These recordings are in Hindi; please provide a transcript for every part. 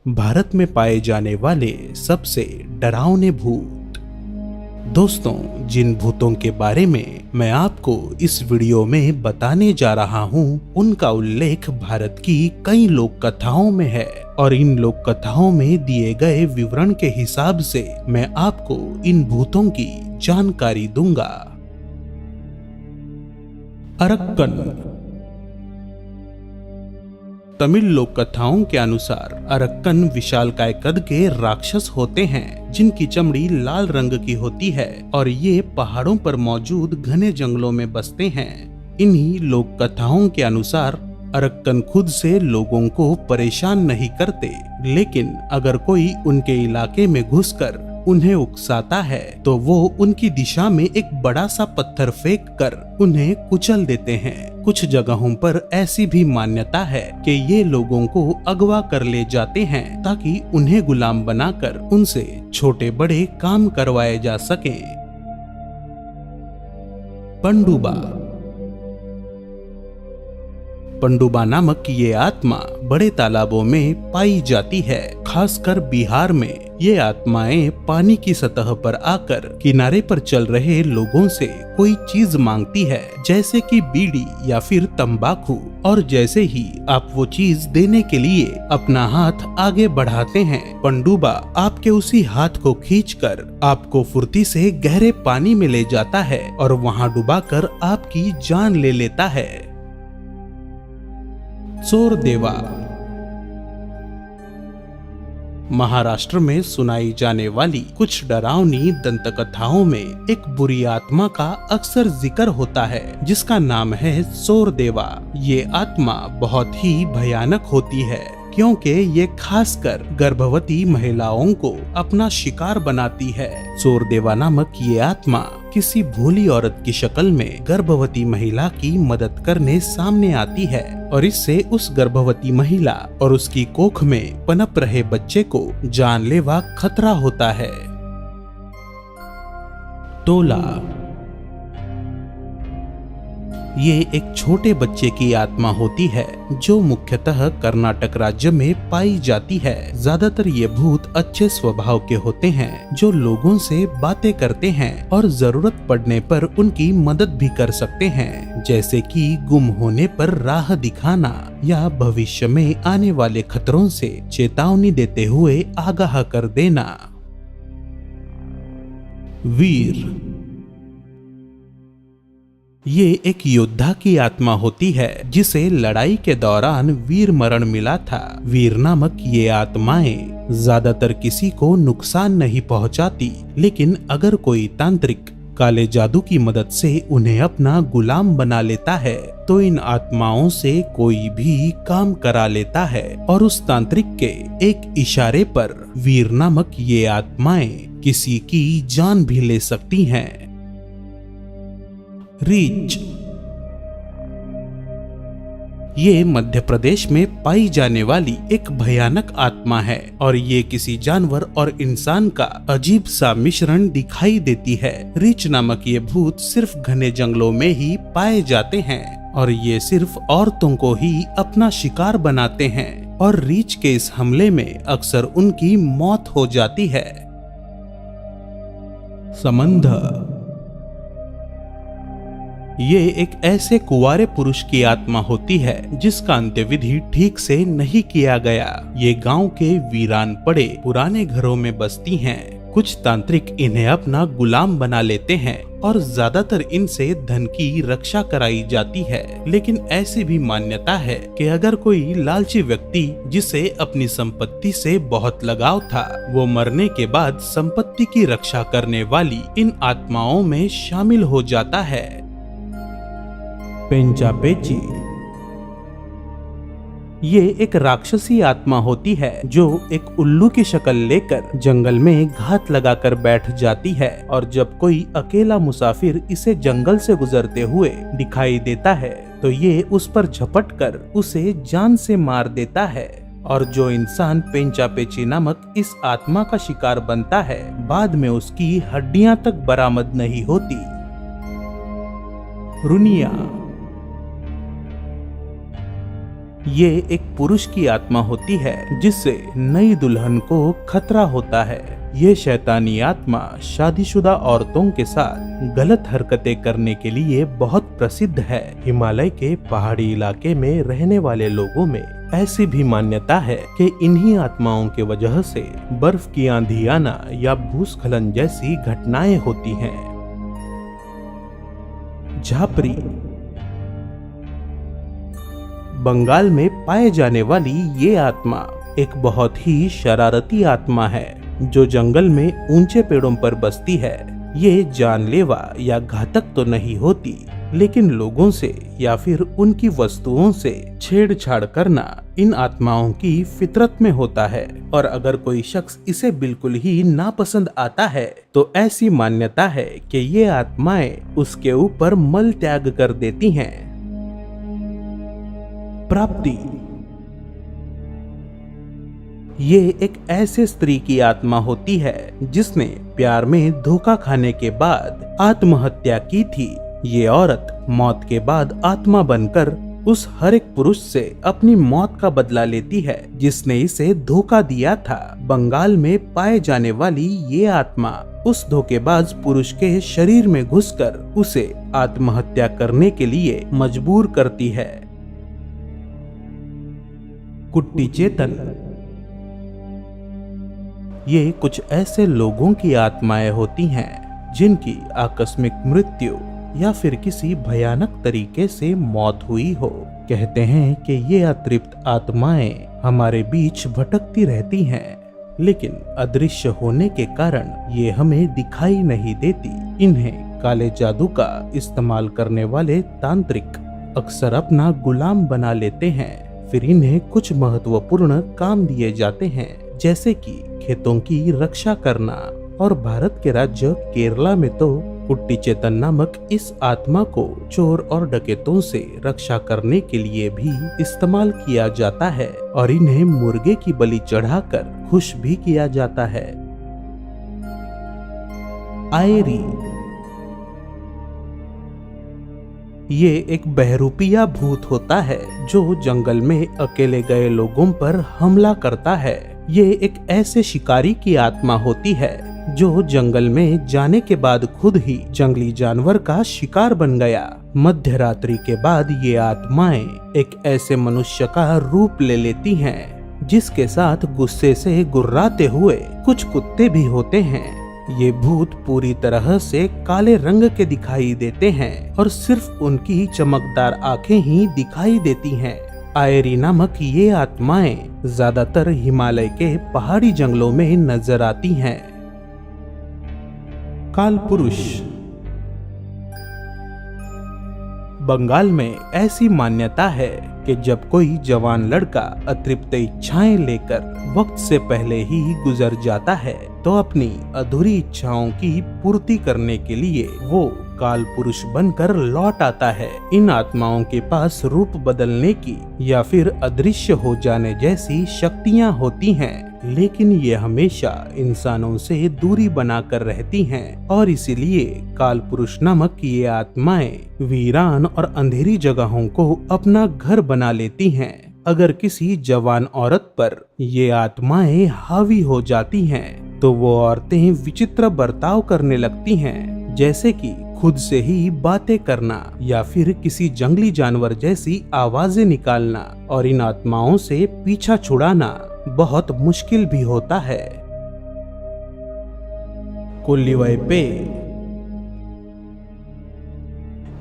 भारत में पाए जाने वाले सबसे डरावने भूत। दोस्तों, जिन भूतों के बारे में मैं आपको इस वीडियो में बताने जा रहा हूँ, उनका उल्लेख भारत की कई लोक कथाओं में है और इन लोक कथाओं में दिए गए विवरण के हिसाब से मैं आपको इन भूतों की जानकारी दूंगा। अरक्कन। तमिल लोक कथाओं के अनुसार अरक्कन विशालकाय कद के राक्षस होते हैं जिनकी चमड़ी लाल रंग की होती है और ये पहाड़ों पर मौजूद घने जंगलों में बसते हैं। इन्हीं लोक कथाओं के अनुसार अरक्कन खुद से लोगों को परेशान नहीं करते, लेकिन अगर कोई उनके इलाके में घुसकर उन्हें उकसाता है तो वो उनकी दिशा में एक बड़ा सा पत्थर फेंक कर उन्हें कुचल देते हैं। कुछ जगहों पर ऐसी भी मान्यता है कि ये लोगों को अगवा कर ले जाते हैं ताकि उन्हें गुलाम बनाकर उनसे छोटे बड़े काम करवाए जा सके। पंडुबा। पंडुबा नामक ये आत्मा बड़े तालाबों में पाई जाती है। खासकर बिहार में ये आत्माएं पानी की सतह पर आकर किनारे पर चल रहे लोगों से कोई चीज मांगती है, जैसे कि बीड़ी या फिर तंबाकू, और जैसे ही आप वो चीज देने के लिए अपना हाथ आगे बढ़ाते हैं, पंडुबा आपके उसी हाथ को खींचकर आपको फुर्ती से गहरे पानी में ले जाता है और वहां डुबाकर आपकी जान ले लेता है। चोरदेवा। महाराष्ट्र में सुनाई जाने वाली कुछ डरावनी दंतकथाओं में एक बुरी आत्मा का अक्सर जिक्र होता है जिसका नाम है चोरदेवा। ये आत्मा बहुत ही भयानक होती है क्योंकि ये खासकर गर्भवती महिलाओं को अपना शिकार बनाती है। चोरदेवा नामक ये आत्मा किसी भोली औरत की शक्ल में गर्भवती महिला की मदद करने सामने आती है और इससे उस गर्भवती महिला और उसकी कोख में पनप रहे बच्चे को जानलेवा खतरा होता है। टोला। ये एक छोटे बच्चे की आत्मा होती है जो मुख्यतः कर्नाटक राज्य में पाई जाती है। ज्यादातर ये भूत अच्छे स्वभाव के होते हैं जो लोगों से बातें करते हैं और जरूरत पड़ने पर उनकी मदद भी कर सकते हैं, जैसे कि गुम होने पर राह दिखाना या भविष्य में आने वाले खतरों से चेतावनी देते हुए आगाह कर देना। वीर। ये एक योद्धा की आत्मा होती है जिसे लड़ाई के दौरान वीर मरण मिला था। वीर नामक ये आत्माएं ज्यादातर किसी को नुकसान नहीं पहुंचाती, लेकिन अगर कोई तांत्रिक काले जादू की मदद से उन्हें अपना गुलाम बना लेता है तो इन आत्माओं से कोई भी काम करा लेता है और उस तांत्रिक के एक इशारे पर वीर नामक ये आत्माएं किसी की जान भी ले सकती हैं। रीछ। ये मध्य प्रदेश में पाई जाने वाली एक भयानक आत्मा है और ये किसी जानवर और इंसान का अजीब सा मिश्रण दिखाई देती है। रीछ नामक ये भूत सिर्फ घने जंगलों में ही पाए जाते हैं और ये सिर्फ औरतों को ही अपना शिकार बनाते हैं और रीछ के इस हमले में अक्सर उनकी मौत हो जाती है। समंध। ये एक ऐसे कुंवारे पुरुष की आत्मा होती है जिसका अंत्यविधि ठीक से नहीं किया गया। ये गांव के वीरान पड़े पुराने घरों में बसती हैं। कुछ तांत्रिक इन्हें अपना गुलाम बना लेते हैं और ज्यादातर इनसे धन की रक्षा कराई जाती है, लेकिन ऐसी भी मान्यता है कि अगर कोई लालची व्यक्ति जिसे अपनी संपत्ति से बहुत लगाव था, वो मरने के बाद संपत्ति की रक्षा करने वाली इन आत्माओं में शामिल हो जाता है। पेंचापेची। ये एक राक्षसी आत्मा होती है जो एक उल्लू की शक्ल लेकर जंगल में घात लगाकर बैठ जाती है और जब कोई अकेला मुसाफिर इसे जंगल से गुजरते हुए दिखाई देता है तो ये उस पर झपटकर उसे जान से मार देता है। और जो इंसान पेंचापेची नामक इस आत्मा का शिकार बनता है, बाद में उसकी हड्डियां तक बरामद नहीं होती। रुनिया। ये एक पुरुष की आत्मा होती है जिससे नई दुल्हन को खतरा होता है। ये शैतानी आत्मा शादीशुदा औरतों के साथ गलत हरकतें करने के लिए बहुत प्रसिद्ध है। हिमालय के पहाड़ी इलाके में रहने वाले लोगों में ऐसी भी मान्यता है कि इन्हीं आत्माओं के वजह से बर्फ की आंधी आना या भूस्खलन जैसी घटनाएं होती हैं। झापरी बंगाल में पाए जाने वाली ये आत्मा एक बहुत ही शरारती आत्मा है जो जंगल में ऊंचे पेड़ों पर बसती है। ये जानलेवा या घातक तो नहीं होती, लेकिन लोगों से या फिर उनकी वस्तुओं से छेड़छाड़ करना इन आत्माओं की फितरत में होता है। और अगर कोई शख्स इसे बिल्कुल ही नापसंद आता है तो ऐसी मान्यता है कि ये आत्माएं उसके ऊपर मल त्याग कर देती हैं। प्राप्ति ये एक ऐसे स्त्री की आत्मा होती है जिसने प्यार में धोखा खाने के बाद आत्महत्या की थी। ये औरत मौत के बाद आत्मा बनकर उस हर एक पुरुष से अपनी मौत का बदला लेती है जिसने इसे धोखा दिया था। बंगाल में पाए जाने वाली ये आत्मा उस धोखेबाज पुरुष के शरीर में घुसकर उसे आत्महत्या करने के लिए मजबूर करती है। कुट्टी चेतन ये कुछ ऐसे लोगों की आत्माएं होती हैं जिनकी आकस्मिक मृत्यु या फिर किसी भयानक तरीके से मौत हुई हो। कहते हैं कि ये अतृप्त आत्माएं हमारे बीच भटकती रहती हैं, लेकिन अदृश्य होने के कारण ये हमें दिखाई नहीं देती। इन्हें काले जादू का इस्तेमाल करने वाले तांत्रिक अक्सर अपना गुलाम बना लेते हैं। फिर इन्हें कुछ महत्वपूर्ण काम दिए जाते हैं, जैसे कि खेतों की रक्षा करना। और भारत के राज्य केरला में तो कुट्टी चेतन नामक इस आत्मा को चोर और डकैतों से रक्षा करने के लिए भी इस्तेमाल किया जाता है और इन्हें मुर्गे की बलि चढ़ाकर खुश भी किया जाता है। आयरी ये एक बहरूपिया भूत होता है जो जंगल में अकेले गए लोगों पर हमला करता है। ये एक ऐसे शिकारी की आत्मा होती है जो जंगल में जाने के बाद खुद ही जंगली जानवर का शिकार बन गया। मध्य रात्रि के बाद ये आत्माएं एक ऐसे मनुष्य का रूप ले लेती हैं जिसके साथ गुस्से से गुर्राते हुए कुछ कुत्ते भी होते हैं। ये भूत पूरी तरह से काले रंग के दिखाई देते हैं और सिर्फ उनकी चमकदार आंखें ही दिखाई देती हैं। आयरी नामक ये आत्माएं ज्यादातर हिमालय के पहाड़ी जंगलों में नजर आती हैं। काल पुरुष बंगाल में ऐसी मान्यता है कि जब कोई जवान लड़का अतृप्त इच्छाएं लेकर वक्त से पहले ही गुजर जाता है तो अपनी अधूरी इच्छाओं की पूर्ति करने के लिए वो काल पुरुष बनकर लौट आता है। इन आत्माओं के पास रूप बदलने की या फिर अदृश्य हो जाने जैसी शक्तियां होती हैं, लेकिन ये हमेशा इंसानों से दूरी बनाकर रहती हैं और इसीलिए काल पुरुष नामक ये आत्माएं वीरान और अंधेरी जगहों को अपना घर बना लेती हैं। अगर किसी जवान औरत पर ये आत्माएं हावी हो जाती हैं तो वो औरतें विचित्र बर्ताव करने लगती हैं, जैसे कि खुद से ही बातें करना या फिर किसी जंगली जानवर जैसी आवाजें निकालना। और इन आत्माओं से पीछा छुड़ाना बहुत मुश्किल भी होता है। कोल्लिवैपे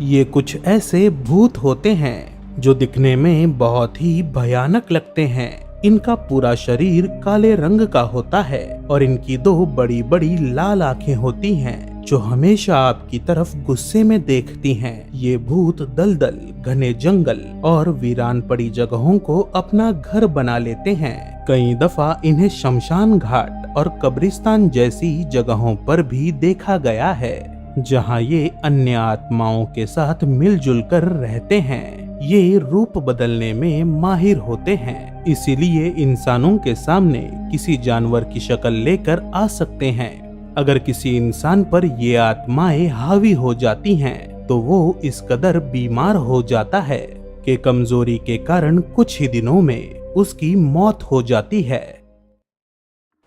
ये कुछ ऐसे भूत होते हैं जो दिखने में बहुत ही भयानक लगते हैं। इनका पूरा शरीर काले रंग का होता है और इनकी दो बड़ी बड़ी लाल आंखें होती हैं जो हमेशा आपकी तरफ गुस्से में देखती हैं। ये भूत दलदल, घने जंगल और वीरान पड़ी जगहों को अपना घर बना लेते हैं। कई दफा इन्हें शमशान घाट और कब्रिस्तान जैसी जगहों पर भी देखा गया है, जहां ये अन्य आत्माओं के साथ मिलजुल कर रहते हैं। ये रूप बदलने में माहिर होते हैं, इसीलिए इंसानों के सामने किसी जानवर की शक्ल लेकर आ सकते हैं। अगर किसी इंसान पर ये आत्माएं हावी हो जाती हैं, तो वो इस कदर बीमार हो जाता है के कमजोरी के कारण कुछ ही दिनों में उसकी मौत हो जाती है।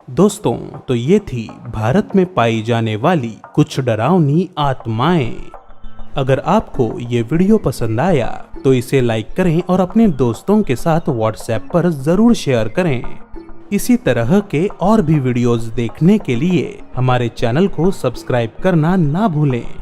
दोस्तों, तो ये थी भारत में पाई जाने वाली कुछ डरावनी आत्माएं। अगर आपको ये वीडियो पसंद आया तो इसे लाइक करें और अपने दोस्तों के साथ व्हाट्सएप पर जरूर शेयर करें। इसी तरह के और भी वीडियोस देखने के लिए हमारे चैनल को सब्सक्राइब करना ना भूलें।